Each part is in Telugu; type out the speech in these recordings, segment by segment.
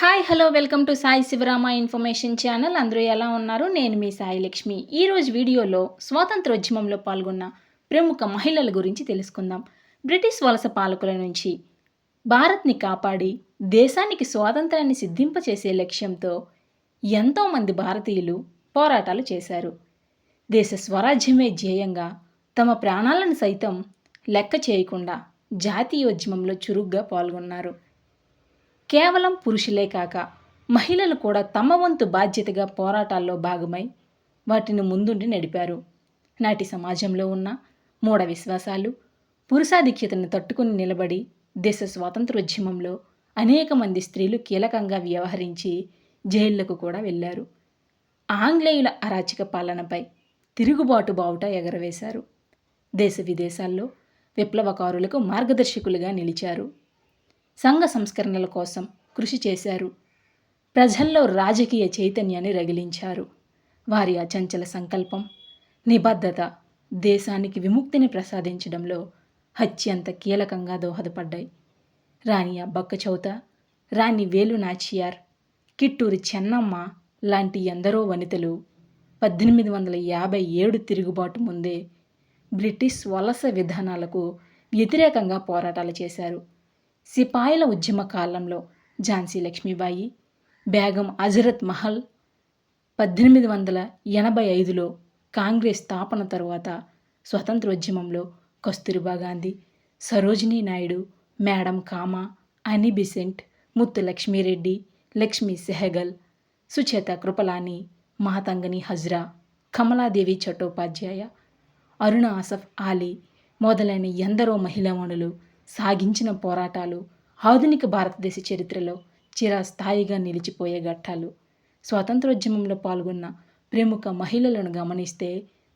Hi hello welcome to Sai Shivarama information channel. అందరూ ఎలా ఉన్నారు? నేను మీ సాయి లక్ష్మి. ఈరోజు వీడియోలో స్వాతంత్రోద్యమంలో పాల్గొన్న ప్రముఖ మహిళల గురించి తెలుసుకుందాం. బ్రిటిష్ వలస పాలకుల నుంచి భారత్ని కాపాడి దేశానికి స్వాతంత్రాన్ని సిద్ధింపచేసే లక్ష్యంతో ఎంతోమంది భారతీయులు పోరాటాలు చేశారు. దేశ స్వరాజ్యమే ధ్యేయంగా తమ ప్రాణాలను సైతం లెక్క చేయకుండా జాతీయోద్యమంలో చురుగ్గా పాల్గొన్నారు. కేవలం పురుషులే కాక మహిళలు కూడా తమ వంతు బాధ్యతగా పోరాటాల్లో భాగమై వాటిని ముందుండి నడిపారు. నాటి సమాజంలో ఉన్న మూఢ విశ్వాసాలు, పురుషాధిక్యతను తట్టుకుని నిలబడి దేశ స్వాతంత్రోద్యమంలో అనేక మంది స్త్రీలు కీలకంగా వ్యవహరించి జైళ్లకు కూడా వెళ్ళారు. ఆంగ్లేయుల అరాచక పాలనపై తిరుగుబాటు బావుట ఎగరవేశారు. దేశ విదేశాల్లో విప్లవకారులకు మార్గదర్శకులుగా నిలిచారు. సంఘ సంస్కరణల కోసం కృషి చేశారు. ప్రజల్లో రాజకీయ చైతన్యాన్ని రగిలించారు. వారి అచంచల సంకల్పం, నిబద్ధత దేశానికి విముక్తిని ప్రసాదించడంలో అత్యంత కీలకంగా దోహదపడ్డాయి. రాణి అబ్బక్క చౌత, రాణి వేలు నాచియార్, కిట్టూరి చెన్నమ్మ లాంటి ఎందరో వనితలు 1857 తిరుగుబాటు ముందే బ్రిటిష్ వలస విధానాలకు వ్యతిరేకంగా పోరాటాలు చేశారు. సిపాయిల ఉద్యమ కాలంలో ఝాన్సీ లక్ష్మీబాయి, బేగం హజరత్ మహల్ 1885లో కాంగ్రెస్ స్థాపన తరువాత స్వతంత్రోద్యమంలో కస్తూరిబా గాంధీ, సరోజినీ నాయుడు, మేడం కామా, అనీ బిసెంట్, ముత్తు లక్ష్మీరెడ్డి, లక్ష్మీ సెహగల్, సుచేత కృపలాని, మాతంగని హజ్రా, కమలాదేవి చట్టోపాధ్యాయ, అరుణ ఆసఫ్ ఆలీ మొదలైన ఎందరో మహిళామణులు సాగించిన పోరాటాలు ఆధునిక భారతదేశ చరిత్రలో చిరస్థాయిగా నిలిచిపోయే ఘట్టాలు. స్వాతంత్రోద్యమంలో పాల్గొన్న ప్రముఖ మహిళలను గమనిస్తే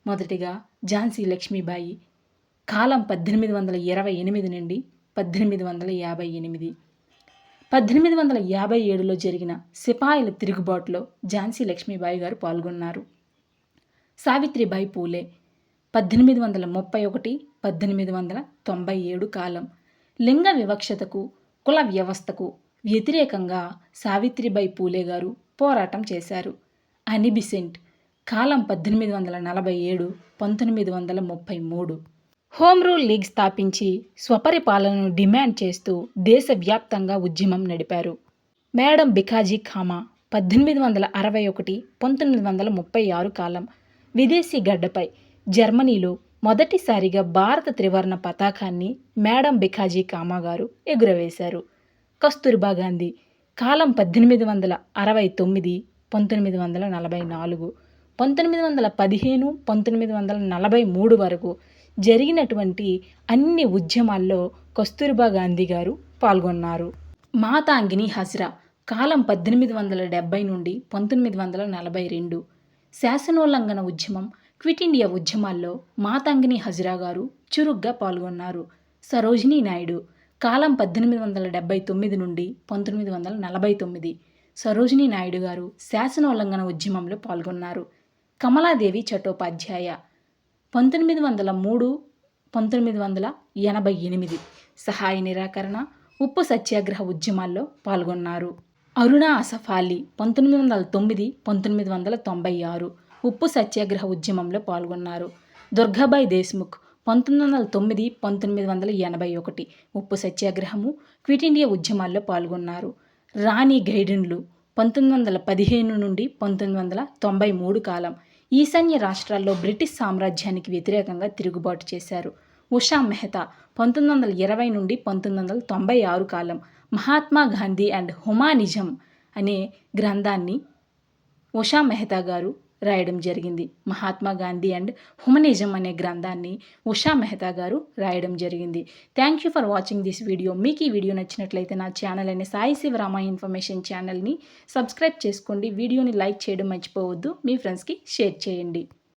మొదటిగా ఝాన్సీ లక్ష్మీబాయి, కాలం 1828 నుండి 1858. 1857లో జరిగిన సిపాయిల తిరుగుబాటులో ఝాన్సీ లక్ష్మీబాయి గారు పాల్గొన్నారు. సావిత్రిబాయి పూలే 1831, 1897 కాలం. లింగ వివక్షతకు, కుల వ్యవస్థకు వ్యతిరేకంగా సావిత్రిబాయి పూలే గారు పోరాటం చేశారు. అనీ బిసెంట్ కాలం 1847, 1933. హోమ్ రూల్ లీగ్ స్థాపించి స్వపరిపాలనను డిమాండ్ చేస్తూ దేశవ్యాప్తంగా ఉద్యమం నడిపారు. మేడం భికాజీ కామా 1861, 1936 కాలం. విదేశీ గడ్డపై జర్మనీలో మొదటిసారిగా భారత త్రివర్ణ పతాకాన్ని మేడం భికాజీ కామా గారు ఎగురవేశారు. కస్తూరిబా గాంధీ కాలం 1869, 1944, 1915, 1943 వరకు జరిగినటువంటి అన్ని ఉద్యమాల్లో కస్తూరిబా గాంధీ గారు పాల్గొన్నారు. మాతాంగిని హజ్రా కాలం 1870 నుండి 1942. శాసనోల్లంఘన ఉద్యమం, క్విట్ ఇండియా ఉద్యమాల్లో మాతాంగిని హజ్రా గారు చురుగ్గా పాల్గొన్నారు. సరోజినీ నాయుడు కాలం 1879 నుండి 1949. సరోజినీ నాయుడు గారు శాసనోల్లంఘన ఉద్యమంలో పాల్గొన్నారు. కమలాదేవి చట్టోపాధ్యాయ 1903, 1988 సహాయ నిరాకరణ, ఉప్పు సత్యాగ్రహ ఉద్యమాల్లో పాల్గొన్నారు. అరుణ ఆసఫ్ ఆలీ 1909, 1996 ఉప్పు సత్యాగ్రహ ఉద్యమంలో పాల్గొన్నారు. దుర్గాబాయి దేశ్ముఖ్ 1909, 1981 ఉప్పు సత్యాగ్రహము, క్విట్ ఇండియా ఉద్యమాల్లో పాల్గొన్నారు. రాణి గైడిన్లు 1915 నుండి 1993 కాలం. ఈశాన్య రాష్ట్రాల్లో బ్రిటిష్ సామ్రాజ్యానికి వ్యతిరేకంగా తిరుగుబాటు చేశారు. ఉషా మెహతా 1920 నుండి 1996 కాలం. మహాత్మా గాంధీ అండ్ హ్యుమానిజం అనే గ్రంథాన్ని ఉషా మెహతా గారు రాయడం జరిగింది. మహాత్మా గాంధీ అండ్ హ్యుమనిజం అనే గ్రంథాన్ని ఉషా మెహతా గారు రాయడం జరిగింది. Thank you for watching this video. మీకు ఈ వీడియో నచ్చినట్లయితే నా ఛానల్ అయిన సాయి శివరామ ఇన్ఫర్మేషన్ ఛానల్ని సబ్స్క్రైబ్ చేసుకోండి. వీడియోని లైక్ చేయడం మర్చిపోవద్దు. మీ ఫ్రెండ్స్కి షేర్ చేయండి.